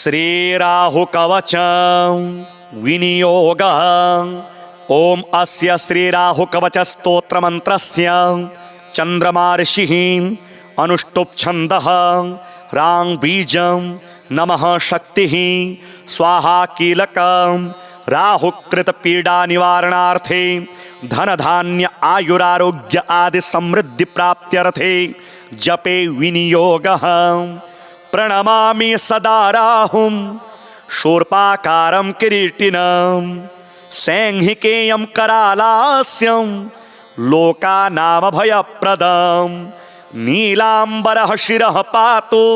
श्रीराहु कवचं विनियोगः। ओम अस्य श्रीराहु कवच स्तोत्र मंत्रस्य चंद्रमा ऋषिः अनुष्टुप छंदः रांग बीजं नमः शक्तिः स्वाहा कीलकं राहुकृत पीडा निवारणार्थे धन धान्य आयुरारोग्य आदि समृद्धि प्राप्त्यर्थे जपे विनियोगः। प्रणमामि सदा राहुं शूर्पाकारं किरीटिनं सैंहिकेयं करालास्यं लोकानामभयप्रदं नीलांबरः शिरः पातु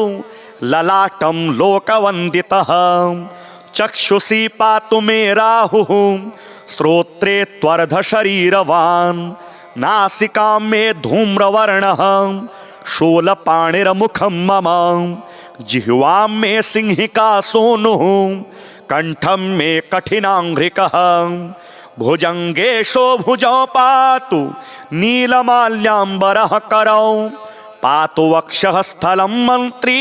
ललाटं लोकवन्दितः चक्षुषी पातु मे राहुः श्रोत्रे त्वर्धशरीरवान् नासिकां मे धूम्रवर्णः शूलपाणिर्मुखं मम जिह्वां मे सिंहिका सूनुः कंठं मे कठिनांघ्रिकः भुजंगेशो भुजौ पातु नीलमाल्याम्बरः करौ पातु वक्षः स्थलं मन्त्री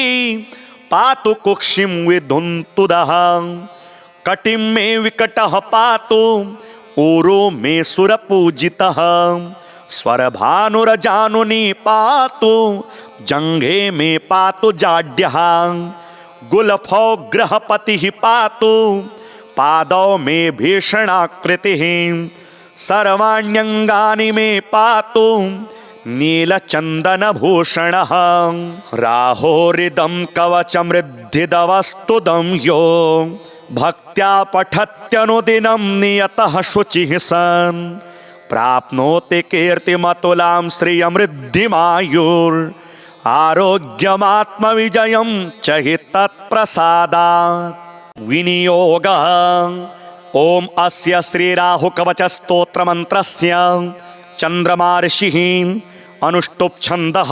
पातु कुक्षिं विधुन्तुदः कटिं मे विकटः पातु ऊरो मे सुरपूजितः स्वरभानुरजानुनी पातु जंघे मे पातु जाड्यः गुलफौ ग्रहपतिः पातु पादौ मे भीषणाकृतिः सर्वाण्यंगानि मे पातु नीलचन्दनभूषणः राहोरिदं कवचमृद्धिदवस्तुदं यो भक्त्या पठत्यनुदिनं नियतः शुचिः सन् प्राप्नोति कीर्तिमतुलां श्रियमृद्धिमायुर् आरोग्यमात्मविजयं च हि तत्प्रसादात्। विनियोगः। ओम अस्य श्रीराहु कवच स्तोत्र मंत्रस्य चंद्रमा ऋषिः अनुष्टुप छंदः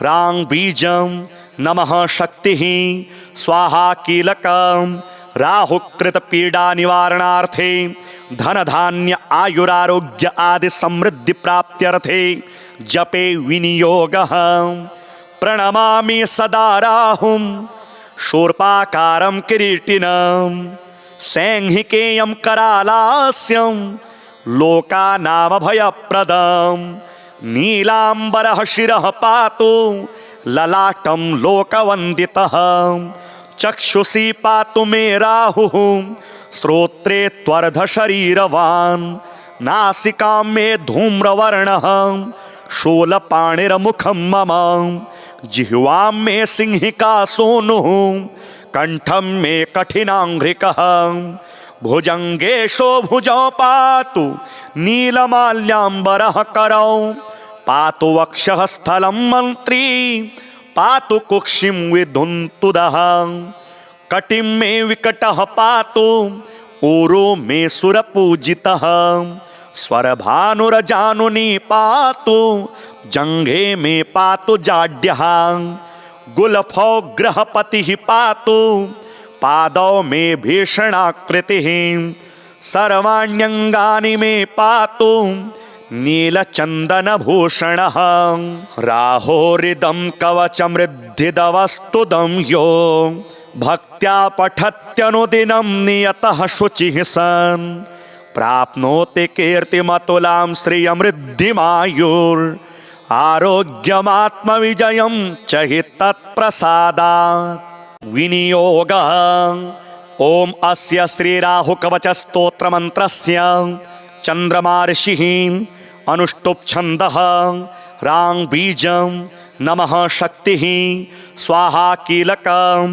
रांग बीजं नमः शक्तिः स्वाहा कीलकं राहुकृत पीडा निवारणार्थे धन धान्य आयुरारोग्य आदि समृद्धि प्राप्त्यर्थे जपे विनियोगः। प्रणमामि सदा राहुं शूर्पाकारं किरीटिनं सैंहिकेयं करालास्यं लोकानामभयप्रदं नीलांबरः शिरः पातु ललाटं लोकवन्दितः चक्षुषी पातु मे राहुः श्रोत्रे त्वर्धशरीरवान् नासिकां मे धूम्रवर्णः शूलपाणिर्मुखं मम जिह्वां मे सिंहिका सूनुः कंठं मे कठिनांघ्रिकः भुजंगेशो भुजौ पातु नीलमाल्याम्बरः करौ पातु वक्षः स्थलं मन्त्री पातु कुक्षिं विधुन्तुदः कटिं मे विकटः पातु ऊरो मे सुरपूजितः स्वरभानुरजानुनी पातु जंघे मे पातु जाड्यः गुलफौ ग्रहपतिः पातु पादौ मे भीषणाकृतिः सर्वाण्यंगानि मे पातु नीलचन्दनभूषणः राहोरिदं कवचमृद्धिदवस्तुदं यो भक्त्या पठत्यनुदिनं नियतः शुचिः सन् प्राप्नोति कीर्तिमतुलां श्रियमृद्धिमायुर् आरोग्यमात्मविजयं च हि तत्प्रसादात्। विनियोगः। ओम अस्य श्रीराहु कवच स्तोत्र मंत्रस्य चंद्रमा ऋषिः अनुष्टुप छंदः रांग बीजं नमः शक्तिः स्वाहा कीलकं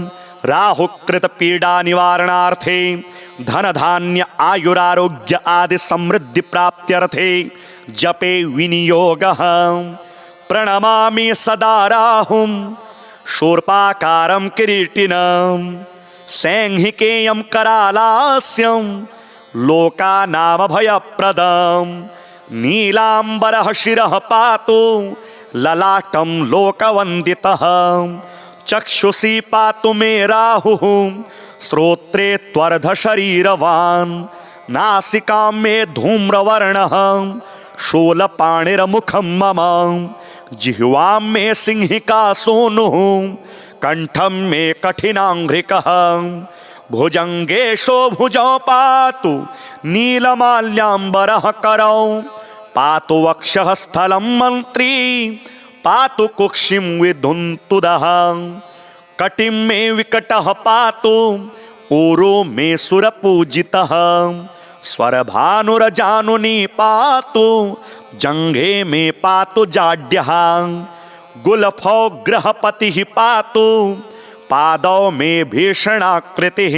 राहुकृत पीडा निवारणार्थे धन धान्य आयुरारोग्य आदि समृद्धि प्राप्त्यर्थे जपे विनियोगः। प्रणमामि सदा राहुं शूर्पाकारं किरीटिनं सैंहिकेयं करालास्यं लोकानामभयप्रदं नीलांबरः शिरः पातु ललाटं लोकवन्दितः चक्षुषी पातु मे राहुः श्रोत्रे त्वर्धशरीरवान् नासिकां मे धूम्रवर्णः शूलपाणिर्मुखं मम जिह्वां मे सिंहिका सूनुः कंठम मे कठिनांघ्रिकः भुजंगेशो भुजौ पातु नीलमाल्याम्बरः करौ पातु वक्षः स्थलं मन्त्री पातु कुक्षिं विधुन्तुदः कटिं मे विकटः पातु ऊरो मे सुरपूजितः स्वरभानुरजानुनी पातु जंघे मे पातु जाड्यः गुलफौ ग्रहपतिः पातु पादौ मे भीषणाकृतिः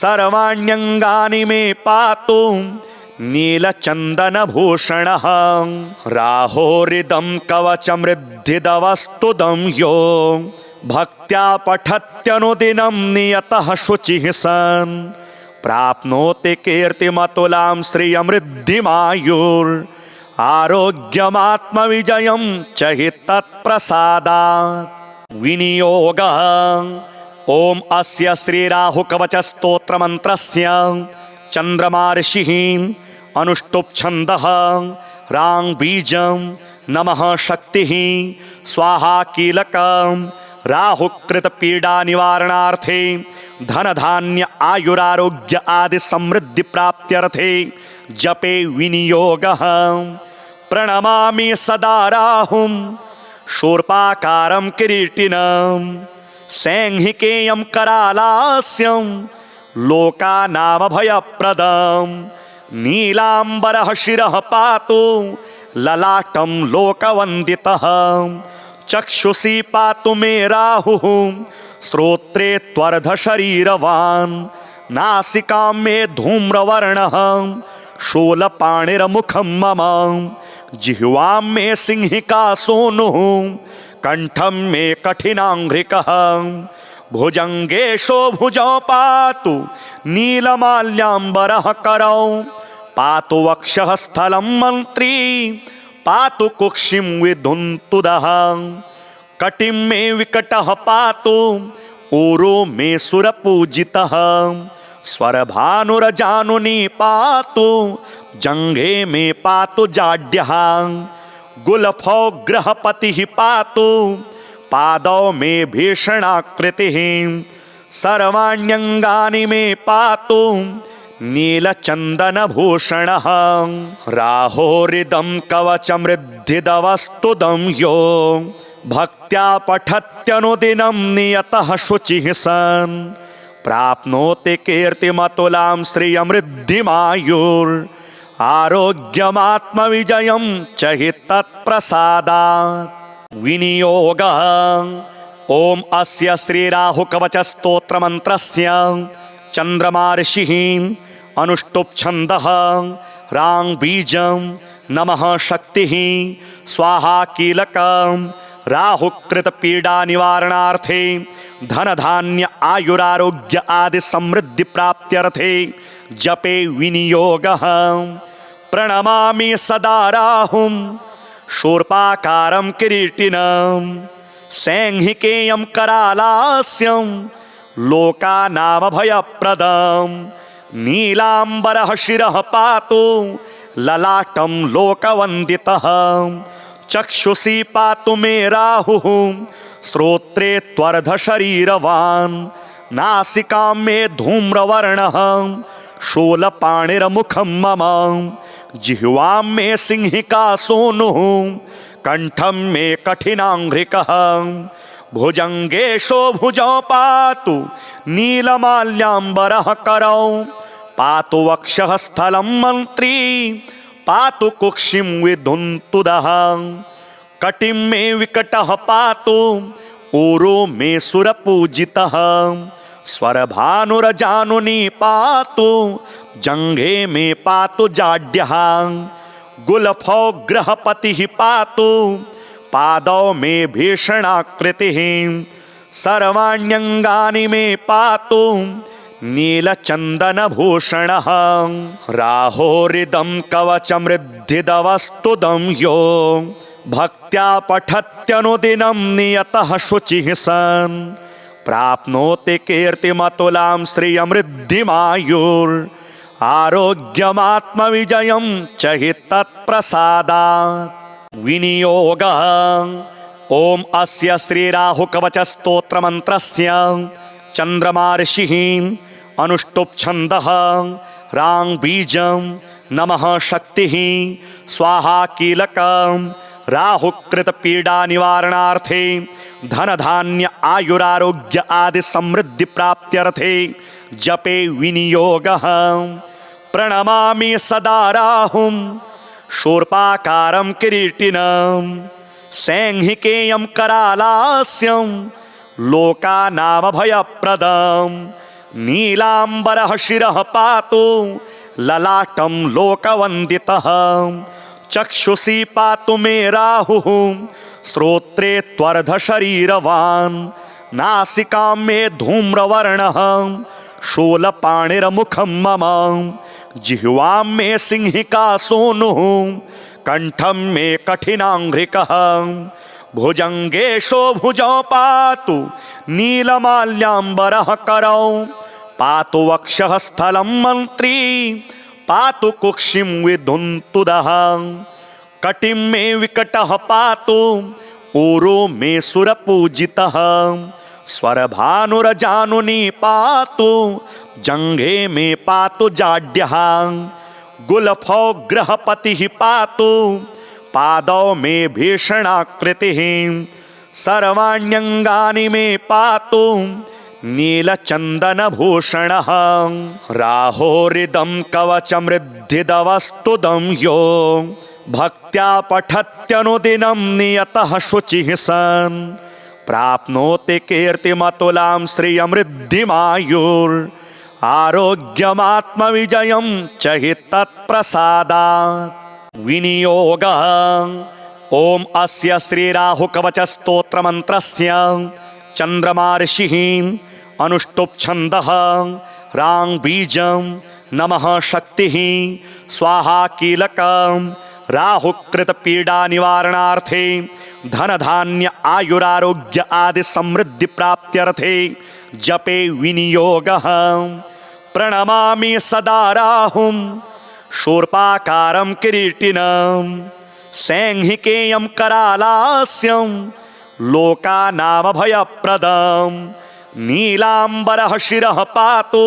सर्वाण्यंगानि मे पातु नीलचन्दनभूषणः राहोरिदं कवचमृद्धिदवस्तुदं यो भक्त्या पठत्यनुदिनं नियतः शुचिः सन् प्राप्नोति कीर्तिमतुलां श्रियमृद्धिमायुर् आरोग्यमात्मविजयं च हि तत्प्रसादात् विनियोगः ओम अस्य श्रीराहुकवचस्तोत्रमन्त्रस्य चन्द्रमार्षिः अनुष्टुप् छन्दः रां बीजं नमः शक्तिः स्वाहा कीलकं राहुकृतपीडानिवारणार्थे धनधान्य आयुरारोग्य आदि समृद्धि प्राप्त्यर्थे जपे विनियोगः प्रणमामि सदा राहुं शूर्पाकारं किरीटिनं सैंहिकेयं करालास्यं लोकानामभयप्रदं नीलाम्बरः शिरः पातु ललाटं लोकवन्दितः चक्षुषी पातु मे राहुः श्रोत्रे त्वर्धशरीरवान् नासिकां मे धूम्रवर्णः शूलपाणिर्मुखं मम जिह्वां मे सिंहिका सोनुः कंठं मे कठिनांघ्रिकः भुजंगेशो भुजौ पातु नीलमाल्याम्बरः करौ पातु वक्षः स्थलं मन्त्री पातु कुक्षिं विधुन्तुदः कटिं मे विकटः पातु ऊरो मे सुरपूजितः स्वरभानुरजानुनी पातु जंघे मे पातु जाड्यः गुलफौ ग्रहपतिः पातु पादौ मे भीषणाकृतिः सर्वाण्यंगानि मे पातु नीलचन्दनभूषणः राहोरिदं कवचमृद्धिदवस्तुदं यो भक्त्या पठत्यनुदिनं नियतः शुचिः सन् प्राप्नोति कीर्तिमतुलां श्रियमृद्धिमायुर् आरोग्यमात्मविजयं च हि तत्प्रसादात् विनियोगः ओम अस्य श्रीराहुकवचस्तोत्रमन्त्रस्य चन्द्रमार्षिः अनुष्टुप् छन्दः रां बीजं नमः शक्तिः स्वाहा कीलकं राहुकृतपीडानिवारणार्थे धनधान्य आयुरारोग्य आदि समृद्धि प्राप्त्यर्थे जपे विनियोगः प्रणमामि सदा राहुं शूर्पाकारं किरीटिनं सैंहिकेयं करालास्यं लोकानामभयप्रदं नीलाम्बरः शिरः पातु ललाटं लोकवन्दितः चक्षुषी पातु मे राहुः श्रोत्रे त्वर्धशरीरवान् नासिकां मे धूम्रवर्णः शूलपाणिर्मुखं मम जिह्वां मे सिंहिका सोनुः कंठं मे कठिनांघ्रिकः भुजंगेशो भुजौ पातु नीलमाल्याम्बरः करौ पातु वक्षः स्थलं मन्त्री पातु कुक्षिं विधुन्तुदः कटिं मे विकटः पातु ऊरो मे सुरपूजितः स्वरभानुरजानुनी पातु जंघे मे पातु जाड्यः गुलफौ ग्रहपतिः पातु पादौ मे भीषणाकृतिः सर्वाण्यंगानि मे पातु नीलचन्दनभूषणः राहोरिदं कवचमृद्धिदवस्तुदं यो भक्त्या पठत्यनुदिनं नियतः शुचिः सन् प्राप्नोति कीर्तिमतुलां श्रियमृद्धिमायुर् आरोग्यमात्मविजयं च हि तत्प्रसादात् विनियोगः ओम अस्य श्री राहु कवच स्तोत्र मंत्रस्य चंद्रमा ऋषिः अनुष्टुप् छंदः रांग बीजं नमः शक्तिः स्वाहा कीलकं राहुकृत पीडा निवारणार्थे धन धान्य आयुरारोग्य आदि समृद्धि प्राप्त्यर्थे जपे विनियोगः। प्रणमामि सदा राहुं शूर्पाकारं किरीटिनं सैंहिकेयं करालास्यं लोकानामभयप्रदं नीलाम्बरः शिरः पातु ललाटं लोकवन्दितः चक्षुषी पातु मे राहुः श्रोत्रे त्वर्ध शरीरवान् नासिकां मे धूम्रवर्णः शूलपाणिर्मुखं मम जिह्वां मे सिंहिका सूनुः कंठं मे कठिनांघ्रिकः भुजंगेशो भुजौ पातु नीलमाल्याम्बरः करौ पातु वक्षः स्थलं मन्त्री पातु कुक्षिं विधुन्तुदः कटिं मे विकटः पातु ऊरो मे सुरपूजितः स्वरभानुरजानुनी पातु जंघे मे पातु जाड्यः गुलफौ ग्रहपतिः पातु पादौ मे भीषणाकृतिः सर्वाण्यंगानि मे पातु नीलचन्दनभूषणः राहोरिदं कवचमृद्धिदवस्तुदं यो भक्त्या पठत्यनुदिनं नियतः शुचिः सन् प्राप्नोति कीर्तिमतुलां श्रियमृद्धिमायुर् आरोग्यमात्मविजयं च हि तत्प्रसादात्। विनियोगः ओम अस्य श्री राहु कवच स्तोत्र मंत्रस्य चंद्रमा ऋषिः अनुष्टुप् छंदः रांग बीजं नमः शक्तिः स्वाहा कीलकं राहुकृत पीडा निवारणार्थे धन धान्य आयुरारोग्य आदि समृद्धि प्राप्त्यर्थे जपे विनियोगः। प्रणमामि सदा राहुं शूर्पाकारं किरीटिनं सैंहिकेयं करालास्यं लोकानामभयप्रदं नीलाम्बरः शिरः पातु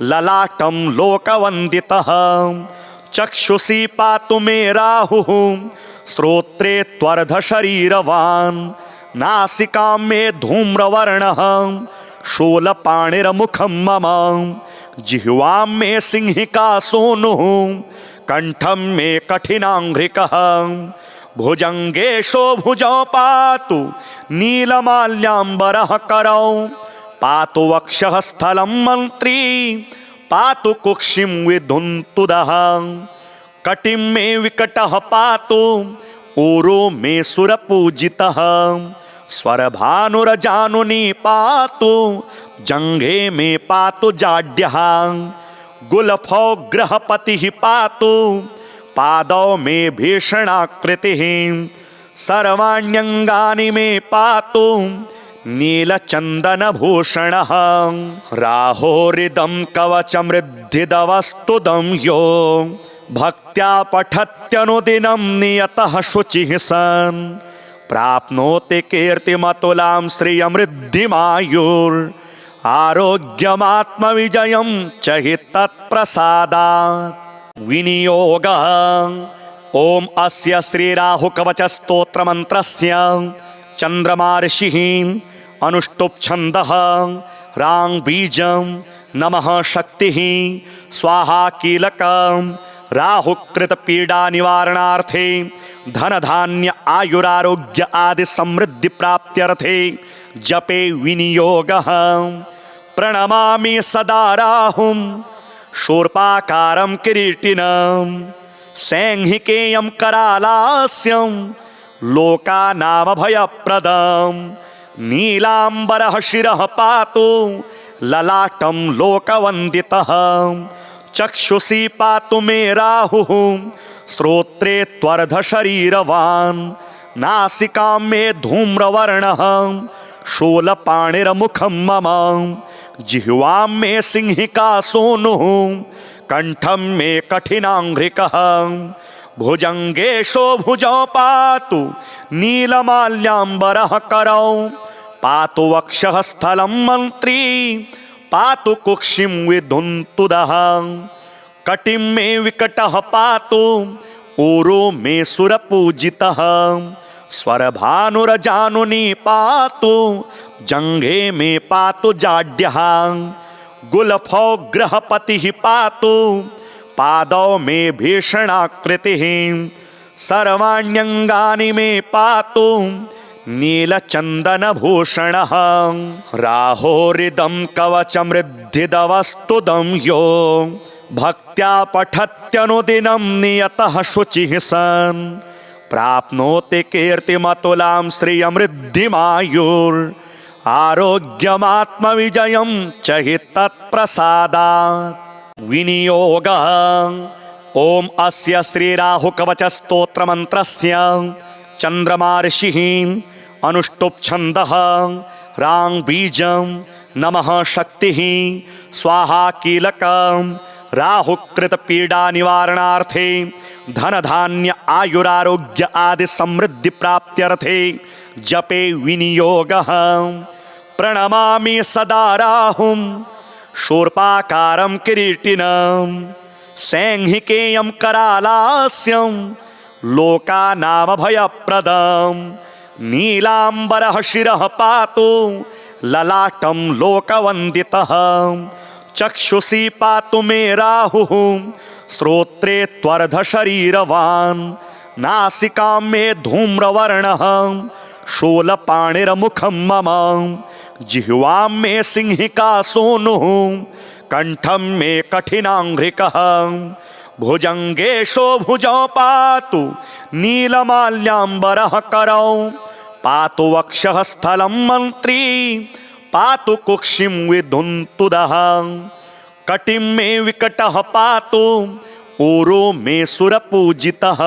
ललाटं लोकवन्दितः चक्षुषी पातु मे राहुः श्रोत्रे त्वर्ध शरीरवान् नासिकां मे धूम्रवर्णः शूलपाणिर्मुखं मम जिह्वां मे सिंहिका सूनुः कंठं मे कठिनांघ्रिकः भुजंगेशो भुजौ पातु नीलमाल्याम्बरः करौ पातु वक्षः स्थलं मन्त्री पातु कुक्षिं विधुन्तुदः कटिं मे विकटः पातु ऊरो मे सुरपूजितः स्वरभानुरजानुनी पातु जंघे मे पातु जाड्यः गुलफौ ग्रहपतिः पातु पादौ मे भीषणाकृतिः सर्वाण्यंगानि मे पातु नीलचन्दनभूषणः राहोरिदं कवचमृद्धिदवस्तुदं यो भक्त्या पठत्यनुदिनं नियतः शुचिः सन् प्राप्नोति कीर्तिमतुलां श्रियमृद्धिमायुर् आरोग्यमात्मविजयं च हि तत्प्रसादात्। विनियोगः ओम अस्य श्री राहु कवच स्तोत्र मंत्रस्य चंद्रमा ऋषिः अनुष्टुप् छंदः रांग बीजं नमः शक्तिः स्वाहा कीलकं राहुकृत पीडा निवारणार्थे धन धान्य आयुरारोग्य आदि समृद्धि प्राप्त्यर्थे जपे विनियोगः। प्रणमामि सदा राहुं शूर्पाकारं किरीटिनं सैंहिकेयं करालास्यं लोकानामभयप्रदं नीलाम्बरः शिरः पातु ललाटं लोकवन्दितः चक्षुषी पातु मे राहुः श्रोत्रे त्वर्ध शरीरवान् नासिकां मे धूम्रवर्णः शूलपाणिर्मुखं मम जिह्वां मे सिंहिका सूनुः कंठं मे कठिनांघ्रिकः भुजङ्गेशो भुजौ पातु नीलमाल्याम्बरः करौ पातु वक्षः स्थलं मन्त्री पातु कुक्षिं विधुन्तुदः कटिं मे विकटः पातु ऊरो मे सुरपूजितः स्वरभानुरजानुनी पातु जङ्घे मे पातु जाड्यः गुलफौ ग्रहपतिः पातु पादौ मे भीषणाकृतिः सर्वाण्यङ्गानि मे पातु नीलचन्दनभूषणः राहोरिदं कवचमृद्धिदवस्तुदं यो भक्त्या पठत्यनुदिनं नियतः शुचिः सन् प्राप्नोति कीर्तिमतुलां श्रियमृद्धिमायुर् आरोग्यमात्मविजयं च हि तत्प्रसादात् विनियोगः ॐ अस्य श्रीराहुकवचस्तोत्रमन्त्रस्य चन्द्रमार्षिः अनुष्टुप्छन्दः रां बीजं नमः शक्तिः स्वाहा कीलकं राहुकृतपीडानिवारणार्थे धनधान्य आयुरारोग्य आदि समृद्धि प्राप्त्यर्थे जपे विनियोगः प्रणमामि सदा राहुं शूर्पाकारं किरीटिनं सैंहिकेयं करालास्यं लोकानामभयप्रदं नीलाम्बरः शिरः पातु ललाटं लोकवन्दितः चक्षुषी पातु मे राहुः श्रोत्रे त्वर्धशरीरवान् नासिकां मे धूम्रवर्णः शूलपाणिर्मुखं मम जिह्वां मे सिंहिका सूनुः कंठं मे कठिनाङ्घ्रिकः भुजङ्गेशो भुजौ पातु नीलमाल्याम्बरः करौ पातु वक्षः स्थलं मन्त्री पातु कुक्षिं विधुन्तुदः कटिं मे विकटः पातु ऊरो मे सुरपूजितः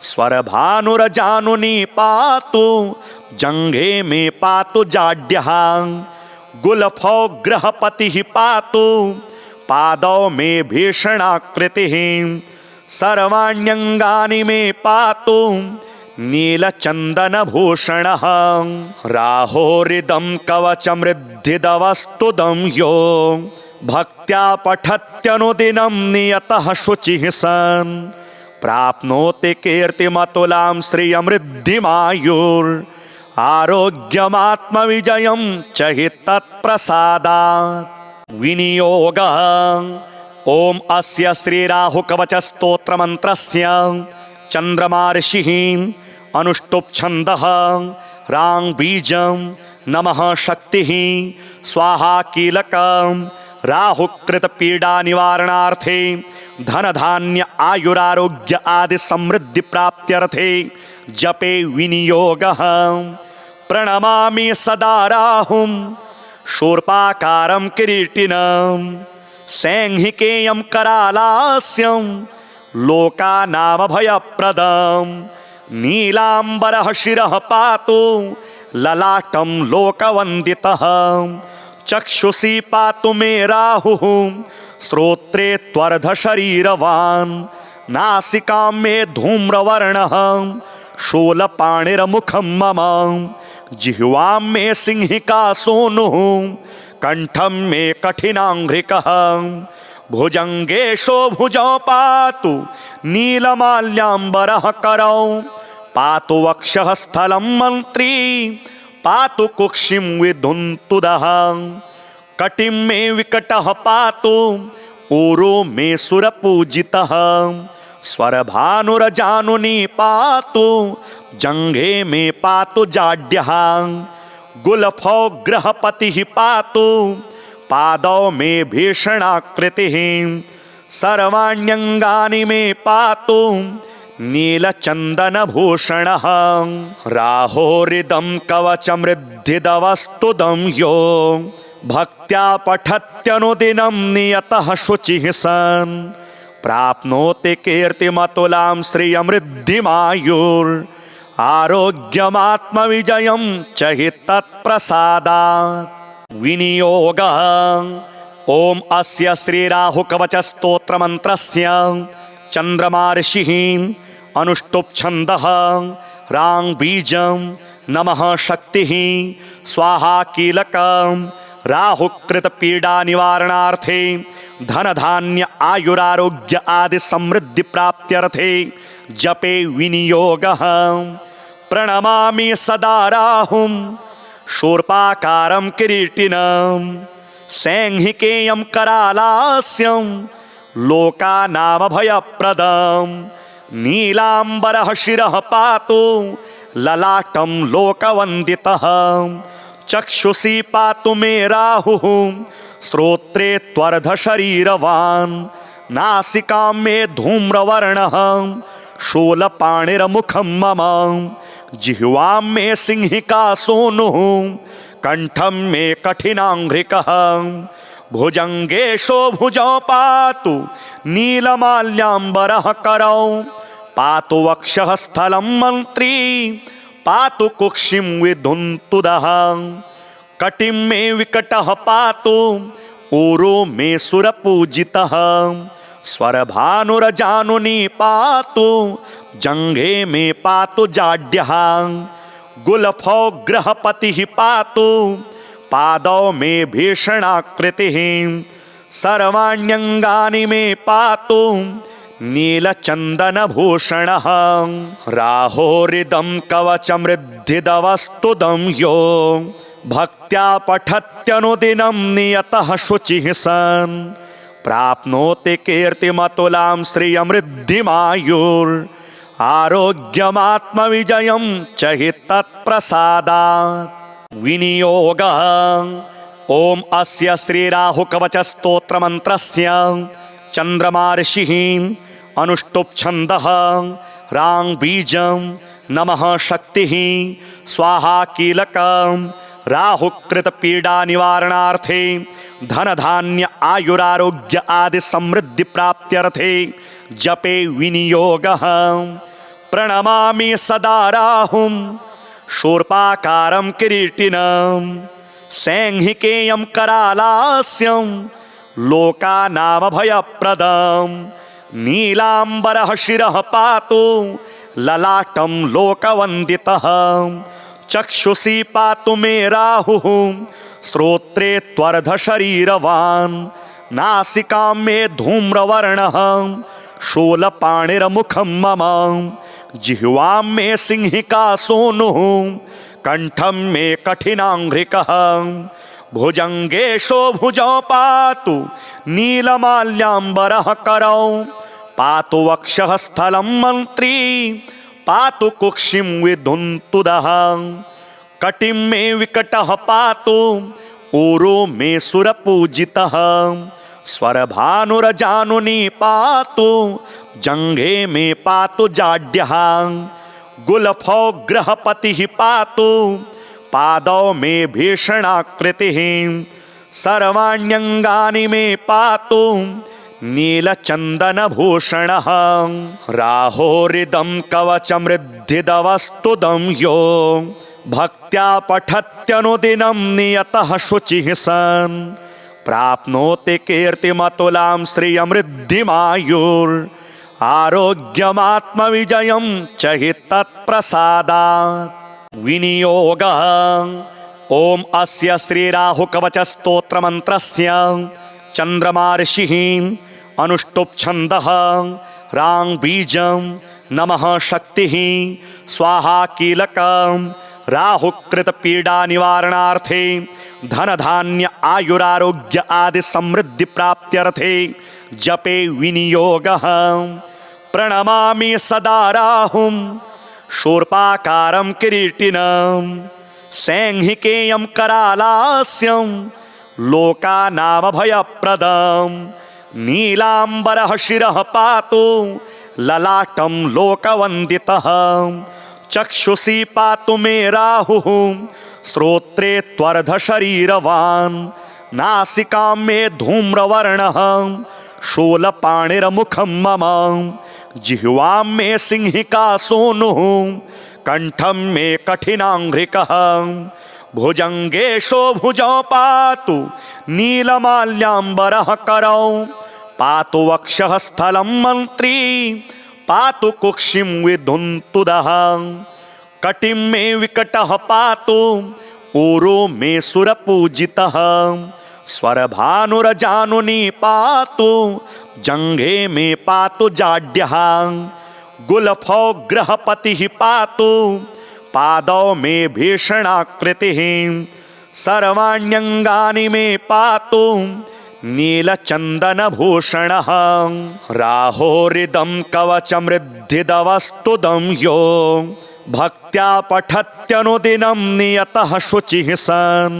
स्वरभानुरजानुनी पातु जङ्घे मे पातु जाड्यः गुलफौ ग्रहपतिः पातु पादौ मे भीषणाकृतिः सर्वाण्यङ्गानि मे पातु नीलचन्दनभूषणः राहोरिदं कवचमृद्धिदवस्तुदं यो भक्त्या पठत्यनुदिनं नियतः शुचिः सन् प्राप्नोति कीर्तिमतुलां श्रियमृद्धिमायुर् आरोग्यमात्मविजयं च हि तत्प्रसादात् विनियोगः ॐ अस्य श्रीराहुकवचस्तोत्रमन्त्रस्य चन्द्रमार्षिः अनुष्टुप्छन्दः रां बीजं नमः शक्तिः स्वाहा कीलकं राहुकृतपीडानिवारणार्थे धनधान्य आयुरारोग्य आदि समृद्धि प्राप्त्यर्थे जपे विनियोगः प्रणमामि सदा राहुं शूर्पाकारं किरीटिनं सैंहिकेयं करालास्यं लोकानामभयप्रदं नीलाम्बरः शिरः पातु ललाटं लोकवन्दितः चक्षुषी पातु मे राहुः श्रोत्रे त्वर्धशरीरवान् नासिकां मे धूम्रवर्णः शूलपाणिर्मुखं मम जिह्वां मे सिंहिका सूनुः कंठं मे कठिनाङ्घ्रिकः भुजङ्गेशो भुजौ पातु नीलमाल्याम्बरः करौ पातु वक्षः स्थलं मन्त्री पातु कुक्षिं विधुन्तुदः कटिं मे विकटः पातु ऊरो मे सुरपूजितः स्वरभानुरजानुनी पातु जङ्घे मे पातु जाड्यः गुलफौ ग्रहपतिः पातु पादौ मे भीषणाकृतिः सर्वाण्यङ्गानि मे पातु नीलचन्दनभूषणः राहोरिदं कवचमृद्धिदवस्तुदं यो भक्त्या पठत्यनुदिनं नियतः शुचिः सन् प्राप्नोति कीर्तिमतुलां श्रियमृद्धिमायुर् आरोग्यमात्मविजयं च हि तत्प्रसादात् विनियोगः ॐ अस्य श्रीराहुकवचस्तोत्रमन्त्रस्य चंद्रमा ऋषिः अनुष्टुप् छन्दः रां बीजं नमः शक्तिः स्वाहा कीलकं राहुकृत पीडा निवारणार्थे धन धान्य आयुरारोग्य आदि समृद्धि प्राप्त्यर्थे जपे विनियोगः। प्रणमामि सदा राहुं शूर्पाकारं किरीटिनं सैंहिकेयं करालास्यं लोकानामभयप्रदं नीलाम्बरः शिरः पातु ललाटं लोकवन्दितः चक्षुषी पातु मे राहुः श्रोत्रे त्वर्धशरीरवान् नासिकां मे धूम्रवर्णः शूलपाणिर्मुखं मम जिह्वां मे सिंहिका सूनुः कंठं मे कठिनाङ्घ्रिकः भुजङ्गेशो भुजौ पातु नीलमाल्याम्बरः करौ पातु वक्षः स्थलं मन्त्री पातु कुक्षिं विधुन्तुदः कटिं मे विकटः पातु ऊरो मे सुरपूजितः स्वरभानुरजानुनी पातु जङ्घे मे पातु जाड्यः गुलफौ ग्रहपतिः पातु पादौ मे भीषणाकृतिः सर्वाण्यङ्गानि मे पातु नीलचन्दनभूषणः राहोरिदं कवचमृद्धिदवस्तुदं यो भक्त्या पठत्यनुदिनं नियतः शुचिः सन् प्राप्नोति कीर्तिमतुलां श्रियमृद्धिमायुर् आरोग्यमात्मविजयं च हि तत्प्रसादात्। विनियोगः। ओम अस्य श्रीराहुकवचस्तोत्रमन्त्रस्य चन्द्रमा ऋषिः अनुष्टुप् छन्दः रां बीजं नमः शक्तिः स्वाहा कीलकं राहुकृत पीडा निवारणार्थे धन धान्य आयुरारोग्य आदि समृद्धि प्राप्त्यर्थे जपे विनियोगः। प्रणमामि सदा राहुं शूर्पाकारं किरीटिनं सैंहिकेयं करालास्यं लोकानामभयप्रदं नीलाम्बरः शिरः पातु ललाटं लोकवन्दितः चक्षुषी पातु मे राहुः श्रोत्रे त्वर्धशरीरवान् नासिकां मे धूम्रवर्णः शूलपाणिर्मुखं मम जिह्वां मे सिंहिका सूनुः कंठं मे कठिनाङ्घ्रिकः भुजङ्गेशो भुजौ पातु नीलमाल्याम्बरः करौ पातु वक्षः स्थलं मन्त्री पातु कुक्षिं विधुन्तुदः कटिं मे विकटः पातु ऊरो मे सुरपूजितः स्वरभानुरजानुनी पातु जङ्घे मे पातु जाड्यः गुलफौ ग्रहपतिः पातु पादौ मे भीषणाकृतिः सर्वाण्यङ्गानि मे पातु नीलचन्दनभूषणः राहोरिदं कवचमृद्धिदवस्तुदं यो भक्त्या पठत्यनुदिनं नियतः शुचिः सन् प्राप्नोति कीर्तिमतुलां श्रियमृद्धिमायुर् आरोग्यमात्मविजयं च हि तत्प्रसादात्। विनियोगः। ओम अस्य श्रीराहुकवचस्तोत्रमन्त्रस्य चन्द्रमा ऋषिः अनुष्टुप् छन्दः रां बीजं नमः शक्तिः स्वाहा कीलकं राहुकृत पीडा निवारणार्थे धन धान्य आयुरारोग्य आदि समृद्धि प्राप्त्यर्थे जपे विनियोगः। प्रणमामि सदा राहुं शूर्पाकारं किरीटिनं सैंहिकेयं करालास्यं लोकानामभयप्रदं नीलाम्बरः शिरः पातु ललाटं लोकवन्दितः चक्षुषी पातु मे राहुः श्रोत्रे त्वर्धशरीरवान् नासिकां मे धूम्रवर्णः शूलपाणिर्मुखं मम जिह्वां मे सिंहिका सूनुः कंठं मे कठिनाङ्घ्रिकः भुजङ्गेशो भुजौ पातु नीलमाल्याम्बरः करौ पातु वक्षः स्थलं मन्त्री पातु कुक्षिं विधुन्तुदः कटिं मे विकटः पातु ऊरो मे सुरपूजितः स्वरभानुरजानुनी पातु जङ्घे मे पातु जाड्यः गुलफौग्रहपतिः पातु पादौ मे भीषणाकृतिः सर्वाण्यङ्गानि मे पातु नीलचन्दनभूषणः राहोरिदं कवचमृद्धिदवस्तुदं यो भक्त्या पठत्यनुदिनं नियतः शुचिः सन्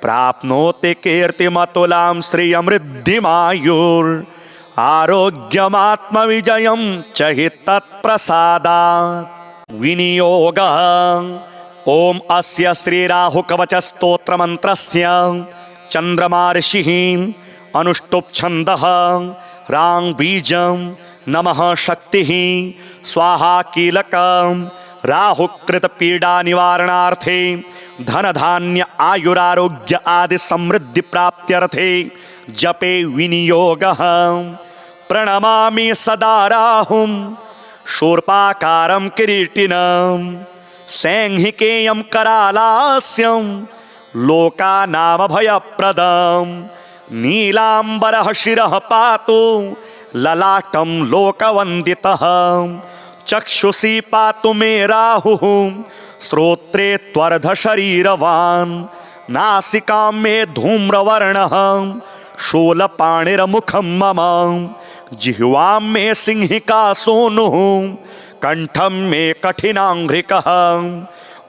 प्राप्नोति कीर्तिमतुलां श्रियमृद्धिमायुर् आरोग्यमात्मविजयं च हि तत्प्रसादात् विनियोगः ॐ अस्य श्रीराहुकवचस्तोत्रमन्त्रस्य चन्द्रमार्षिः अनुष्टुप्छन्दः रां बीजं नमः शक्तिः स्वाहा कीलकं राहुकृतपीडानिवारणार्थे धनधान्य आयुरारोग्य आदि समृद्धि प्राप्त्यर्थे जपे विनियोगः प्रणमामि सदा राहुं शूर्पाकारं किरीटिनं सैंहिकेयं करालास्यं लोकानामभयप्रदं नीलाम्बरः शिरः पातु ललाटं लोकवन्दितः चक्षुषी पातु मे राहुः श्रोत्रे त्वर्धशरीरवान् नासिकां मे धूम्रवर्णः शूलपाणिर्मुखं मम जिह्वां मे सिंहिका सूनुः कंठं मे कठिनाङ्घ्रिकः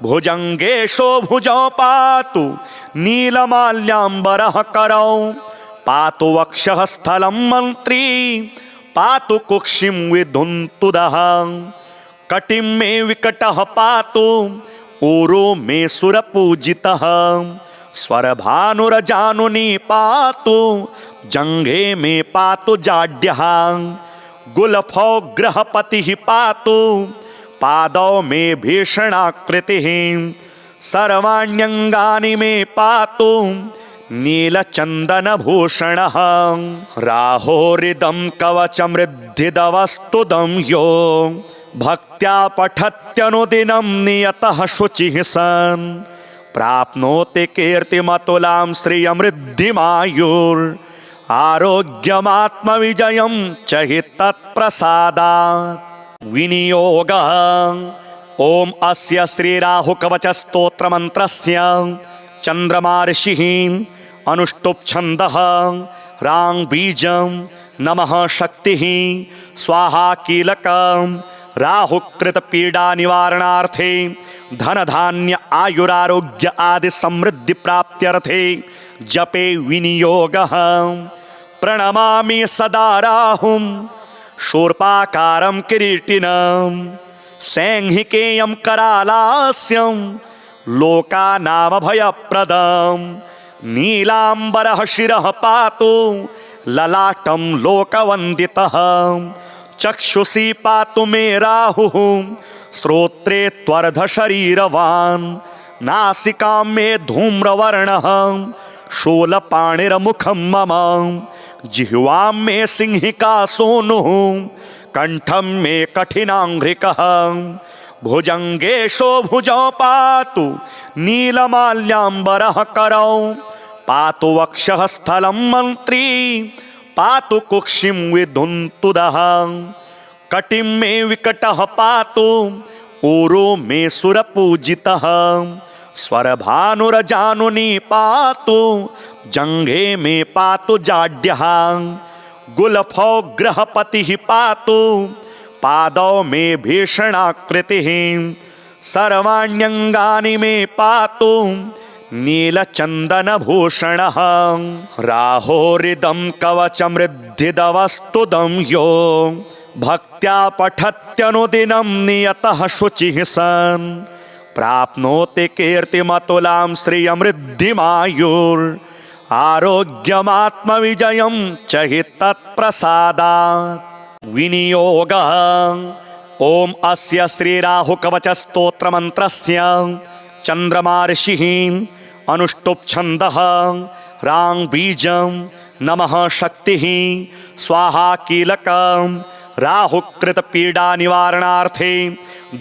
भुजङ्गेशो भुजौ पातु नीलमाल्याम्बरः करौ पातु वक्षः स्थलं मन्त्री पातु कुक्षिं विधुन्तुदः कटिं मे विकटः पातु ऊरो मे सुरपूजितः स्वरभानुरजानुनी पातु जङ्घे मे पातु जाड्यः गुलफौग्रहपतिः पातु पादौ मे भीषणाकृतिः सर्वाण्यङ्गानि मे पातु नीलचन्दनभूषणः राहोरिदं कवचमृद्धिदवस्तुदं यो भक्त्या पठत्यनुदिनं नियतः शुचिः सन् प्राप्नोति कीर्तिमतुलां श्रियमृद्धिमायुर् आरोग्यमात्मविजयं च हि तत्प्रसादात् विनियोगः ॐ अस्य श्रीराहुकवचस्तोत्रमन्त्रस्य चन्द्रमार्षिः अनुष्टुप्छन्दः रां बीजं नमः शक्तिः स्वाहा कीलकं राहुकृतपीडानिवारणार्थे धनधान्य आयुरारोग्य आदि समृद्धि प्राप्त्यर्थे जपे विनियोगः प्रणमामि सदा राहुं शूर्पाकारं किरीटिनं सैंहिकेयं करालास्यं लोकानामभयप्रदं नीलाम्बरः शिरः पातु ललाटं लोकवन्दितः चक्षुषी पातु मे राहुः श्रोत्रे त्वर्धशरीरवान् नासिकां मे धूम्रवर्णः शूलपाणिर्मुखं मम जिह्वां मे सिंहिका सूनुः कंठं मे कठिनाङ्घ्रिकः भुजङ्गेशो भुजौ पातु नीलमाल्याम्बरः करौ पातु वक्षः स्थलं मन्त्री पातु कुक्षिं विधुन्तुदः कटिं मे विकटः पातु ऊरो मे सुरपूजितः स्वरभानुरजानुनी पातु जङ्घे मे पातु जाड्यः गुलफौग्रहपतिः पातु पादौ मे भीषणाकृतिः सर्वाण्यङ्गानि मे पातु नीलचन्दनभूषणः राहोरिदं कवचमृद्धिदवस्तुदं यो भक्त्या पठत्यनुदिनं नियतः शुचिः सन् प्राप्नोति कीर्तिमतुलां श्रियमृद्धिमायुर् आरोग्यमात्मविजयं च हि तत्प्रसादात् विनियोगः ॐ अस्य श्रीराहुकवचस्तोत्रमन्त्रस्य चन्द्रमार्षिः अनुष्टुप्छन्दः रां बीजं नमः शक्तिः स्वाहा कीलकं राहुकृत पीडा निवारणार्थे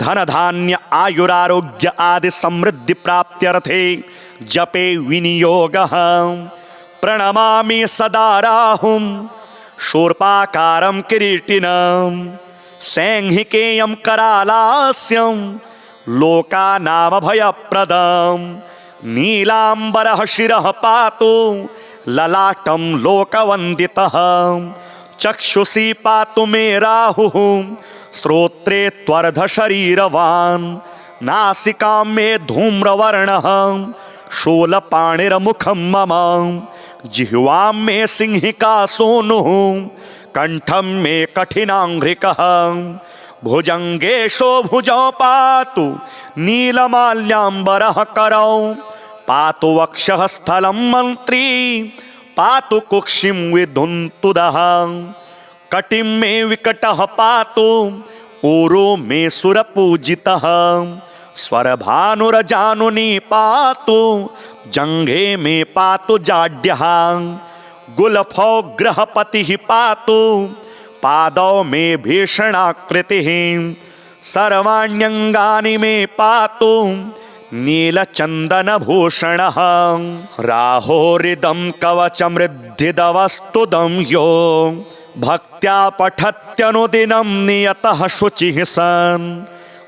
धन धान्य आयुरारोग्य आदि समृद्धि प्राप्त्यर्थे जपे विनियोगः। प्रणमामि सदा राहुं शूर्पाकारं किरीटिनं सैंहिकेयं करालास्यं लोकानामभयप्रदं नीलाम्बरः शिरः पातु ललाटं लोकवन्दितः चक्षुषी पातु मे राहुः श्रोत्रे त्वर्धशरीरवान् नासिकां मे धूम्रवर्णः शूलपाणिर्मुखं मम जिह्वां मे सिंहिका सूनुः कंठं मे कठिनाङ्घ्रिकः भुजङ्गेशो भुजौ पातु नीलमाल्याम्बरः करौ पातु वक्षः स्थलं मन्त्री पातु कुक्षिं विधुन्तुदः कटिं मे विकटः पातु ऊरो मे सुरपूजितः स्वरभानुरजानुनी पातु जङ्घे मे पातु जाड्यः गुलफौ ग्रहपतिः पातु पादौ मे भीषणाकृतिः सर्वाण्यङ्गानि मे पातु नीलचन्दनभूषणः राहोरिदं कवचमृद्धिदवस्तुदं यो भक्त्या पठत्यनुदिनं नियतः शुचिः सन्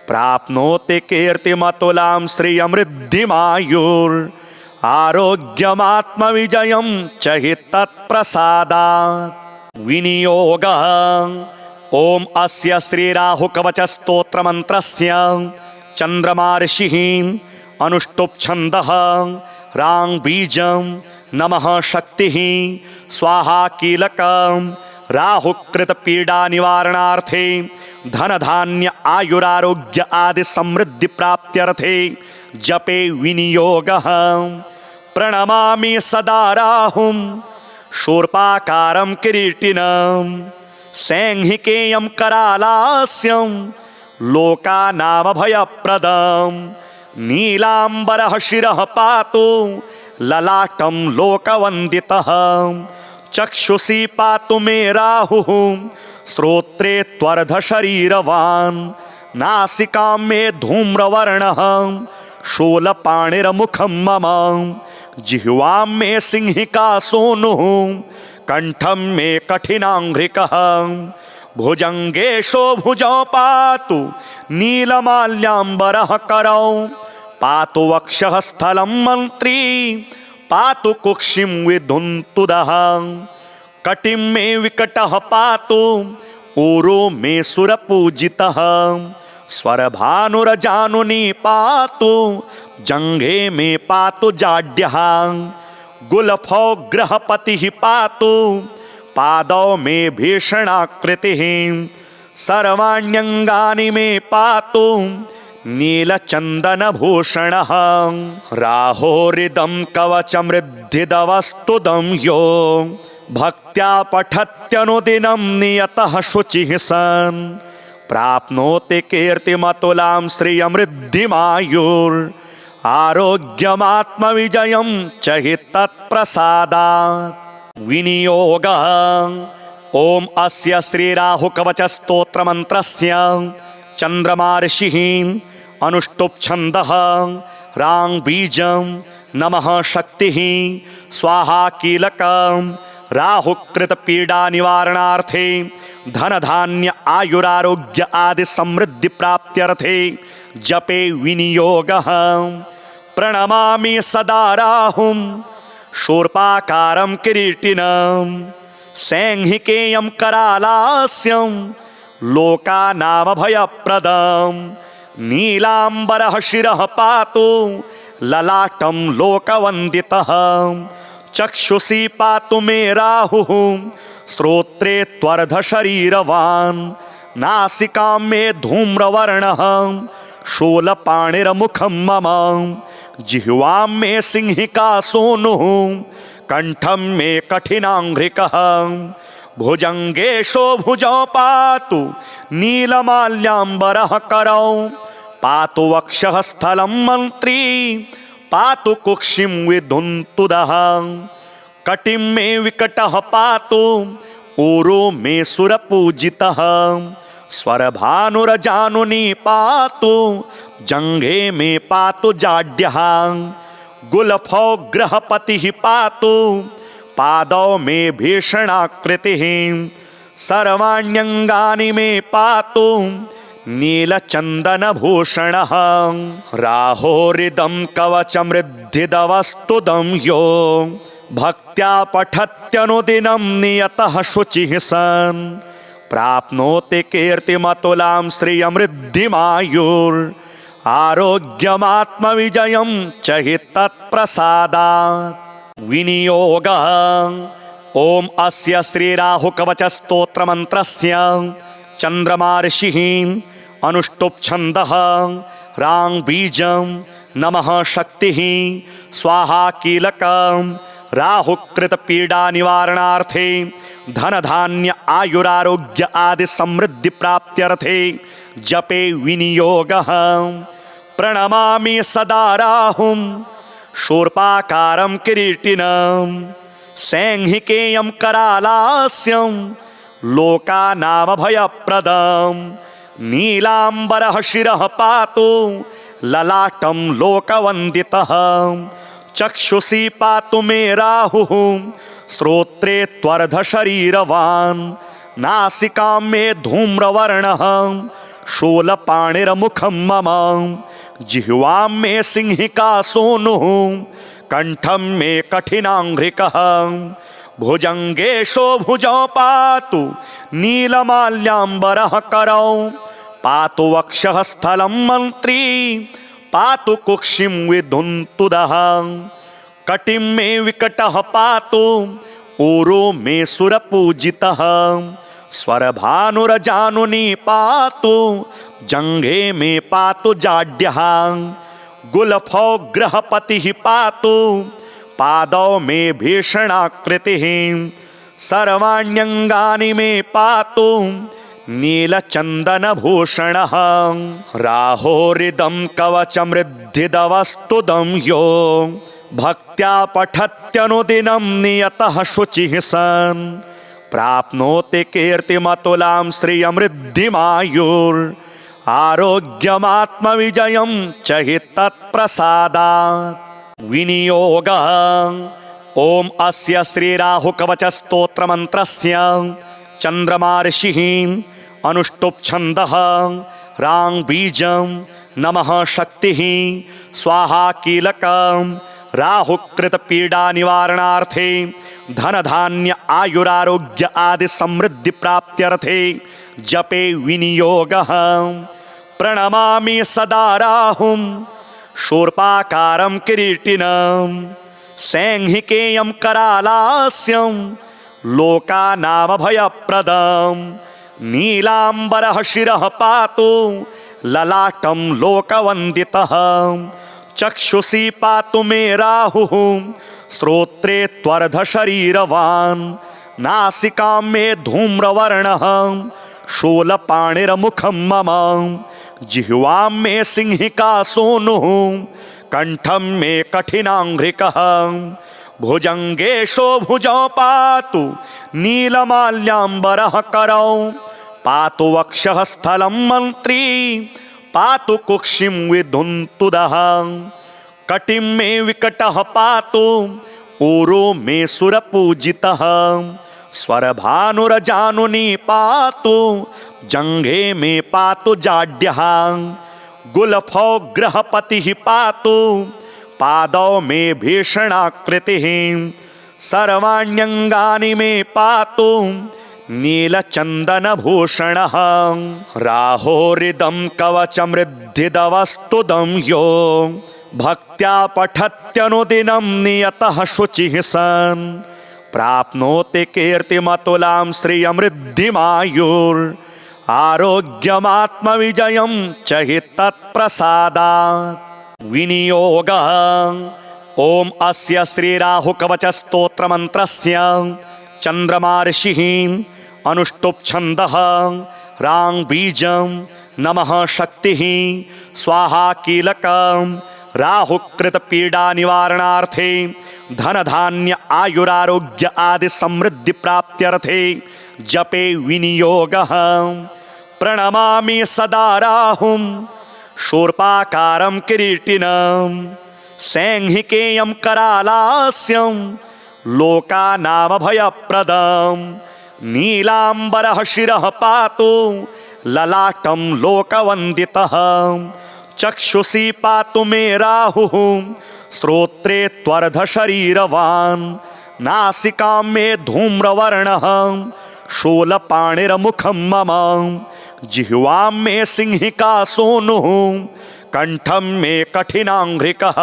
प्राप्नोति कीर्तिमतुलां श्रियमृद्धिमायुर् आरोग्यमात्मविजयं च हि तत्प्रसादात्। विनियोगः। ओम अस्य श्रीराहुकवचस्तोत्रमन्त्रस्य चन्द्रमार्षिः अनुष्टुप् छन्दः रां बीजं नमः शक्तिः स्वाहा कीलकं राहुकृत पीडा निवारणार्थे धन धान्य आयुरारोग्य आदि समृद्धि प्राप्त्यर्थे जपे विनियोगः। प्रणमामि सदा राहुं शूर्पाकारं किरीटिनं सैंहिकेयं करालास्यं लोकानामभयप्रदं नीलाम्बरः शिरः पातु ललाटं लोकवन्दितः चक्षुषी पातु मे राहुः श्रोत्रे त्वर्धशरीरवान् नासिकां मे धूम्रवर्णः शूलपाणिर्मुखं मम जिह्वां मे सिंहिका सूनुः कंठं मे कठिनाङ्घ्रिकः भुजङ्गेशो भुजौ पातु नीलमाल्याम्बरः करौ पातु वक्षः स्थलं मन्त्री पातु कुक्षिं विधुन्तुदः कटिं मे विकटः पातु ऊरो मे सुरपूजितः स्वरभानुरजानुनी पातु जङ्घे मे पातु जाड्यः गुलफौ ग्रहपतिः पातु पादौ मे भीषणाकृतिः सर्वाण्यङ्गानि मे पातु नीलचन्दनभूषणः राहोरिदं कवचमृद्धिदवस्तुदं यो भक्त्या पठत्यनुदिनं नियतः शुचिः सन् प्राप्नोति कीर्तिमतुलां श्रियमृद्धिमायुर् आरोग्यमात्मविजयं च हि तत्प्रसादात्। विनियोगः। ओम अस्य श्रीराहुकवचस्तोत्रमन्त्रस्य चन्द्रमार्षिः अनुष्टुप् छन्दः रां बीजं नमः शक्तिः स्वाहा कीलकं राहुकृत पीडा निवारणार्थे धन धान्य आयुरारोग्य आदि समृद्धि प्राप्त्यर्थे जपे विनियोगः। प्रणमामि सदा राहुं शूर्पाकारं किरीटिनं सैंहिकेयं करालास्यं लोकानामभयप्रदं नीलाम्बरः शिरः पातु ललाटं लोकवन्दितः चक्षुषी पातु मे राहुः श्रोत्रे त्वर्धशरीरवान् नासिकां मे धूम्रवर्णः शूलपाणिर्मुखं मम जिह्वां मे सिंहिका सूनुः कंठं मे कठिनाङ्घ्रिकः भुजङ्गेशो भुजौ पातु नीलमाल्याम्बरः करौ पातु वक्षः स्थलं मन्त्री पातु कुक्षिं विधुन्तुदः कटिं मे विकटः पातु ऊरो मे सुरपूजितः स्वरभानुरजानुनि पातु जंघे मे पातु जाड्यः गुलफौ ग्रहपतिः पातु पादौ मे भीषणाकृतिः सर्वाण्यंगानि मे पातु नीलचन्दनभूषणः राहोरिदं कवचमृद्धिदवस्तुदं यो भक्त्या पठत्यनुदिनं नियतः शुचिः सन् प्राप्नोति कीर्तिमतुलां श्रियमृद्धिमायुर् आरोग्यमात्मविजयं च हि तत्प्रसादात् विनियोगः ओम अस्य श्रीराहुकवचस्तोत्रमन्त्रस्य चन्द्रमार्षिः अनुष्टुप् छन्दः रां बीजं नमः शक्तिः स्वाहा कीलकं राहुकृतपीडानिवारणार्थे धनधान्य आयुरारोग्य आदि समृद्धि प्राप्त्यर्थे जपे विनियोगः प्रणमामि सदा राहुं शूर्पाकारं किरीटिनं सैंहिकेयं करालास्यं लोकानामभयप्रदं नीलाम्बरः शिरः पातु ललाटं लोकवन्दितः चक्षुषी पातु मे राहुः श्रोत्रे त्वर्धशरीरवान् नासिकां मे धूम्रवर्णः शूलपाणिर्मुखं मम जिह्वां मे सिंहिका सूनुः कंठं मे कठिनांघ्रिकः भुजंगेशो भुजौ पातु नीलमाल्याम्बरः करौ पातु वक्षः स्थलं मन्त्री पातु कुक्षिं विधुन्तुदः कटिं मे विकटः पातु ऊरो मे सुरपूजितः स्वरभानुरजानुनि पातु जंघे मे पातु जाड्यः गुलफौ ग्रहपतिः पातु पादौ मे भीषणाकृतिः सर्वाण्यंगानि मे पातु नीलचन्दनभूषणः राहोरिदं कवचमृद्धिदवस्तुदं यो भक्त्या पठत्यनुदिनं नियतः शुचिः सन् प्राप्नोति कीर्तिमतुलां श्रियमृद्धिमायुर् आरोग्यमात्मविजयं च हि तत्प्रसादात् विनियोगः ओम अस्य श्रीराहुकवचस्तोत्रमन्त्रस्य चन्द्रमार्षिः अनुष्टुप् छन्दः रां बीजं नमः शक्तिः स्वाहा कीलकं राहुकृतपीडानिवारणार्थे धनधान्य आयुरारोग्य आदि समृद्धि प्राप्त्यर्थे जपे विनियोगः प्रणमामि सदा राहुं शूर्पाकारं किरीटिनं सैंहिकेयं करालास्यं लोकानामभयप्रदं नीलाम्बरः शिरः पातु ललाटं लोकवन्दितः चक्षुषी पातु मे राहुः श्रोत्रे त्वर्धशरीरवान् नासिकां मे धूम्रवर्णः शूलपाणिर्मुखं मम जिह्वां मे सिंहिका सूनुः कंठं मे कठिनांघ्रिकः भुजंगेशो भुजौ पातु नीलमाल्याम्बरः करौ पातु वक्षः स्थलं मन्त्री पातु कुक्षिं विधुन्तुदः कटिं मे विकटः पातु ऊरो मे सुरपूजितः स्वरभानुरजानुनि पातु जंघे मे पातु जाड्यः गुलफौ ग्रहपतिः पातु पादौ मे भीषणाकृतिः सर्वाण्यंगानि मे पातु नीलचन्दनभूषणः राहोरिदं कवचमृद्धिदवस्तुदं यो भक्त्या पठत्यनुदिनं नियतः शुचिः सन् प्राप्नोति कीर्तिमतुलां श्रियमृद्धिमायुर् आरोग्यमात्मविजयं च हि तत्प्रसादात् विनियोगः ओम अस्य श्रीराहुकवचस्तोत्रमन्त्रस्य चन्द्रमार्षिः अनुष्टुप् छन्दः रां बीजं नमः शक्तिः स्वाहा कीलकं राहुकृतपीडानिवारणार्थे धन धान्य आयुरारोग्य आदि समृद्धि प्राप्त्यर्थे जपे विनियोगः। प्रणमामि सदा राहुं शूर्पाकारं किरीटिनं सैंहिकेयं करालास्यं लोकानामभयप्रदं। नीलाम्बरः शिरः पातु ललाटं लोकवन्दितः। चक्षुषी पातु मे राहुः श्रोत्रे त्वर्धशरीरवान्। नासिकां मे धूम्रवर्णः शूलपाणिर्मुखं मम। जिह्वां मे सिंहिका सूनुः कंठं मे कठिनाङ्घ्रिकः।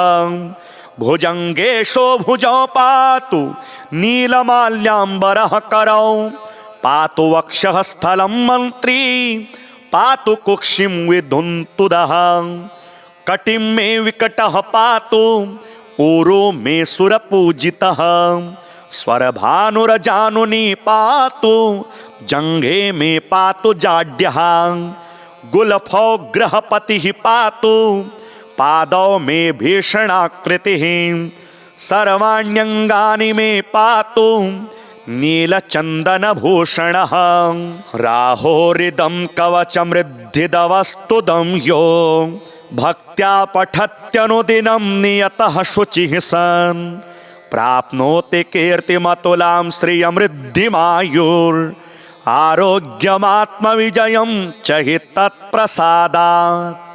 भुजङ्गेशो भुजौ पातु नीलमाल्याम्बरः करौ। पातु वक्षः स्थलं मन्त्री पातु कुक्षिं विधुन्तुदः। कटिं मे विकटः पातु ऊरो मे सुरपूजितः। स्वरभानुरजानुनी पातु जङ्घे मे पातु जाड्यः। गुलफौ ग्रहपतिः पातु पादौ मे भीषणाकृतिः। सर्वाण्यङ्गानि मे पातु नीलचन्दनभूषणः। राहोरिदं कवचमृद्धिदवस्तुदं यो भक्त्या पठत्यनुदिनं नियतः शुचिः सन्। प्राप्नोति कीर्तिमतुलां श्रियमृद्धिमायुर् आरोग्यमात्मविजयं च हि तत्प्रसादात्।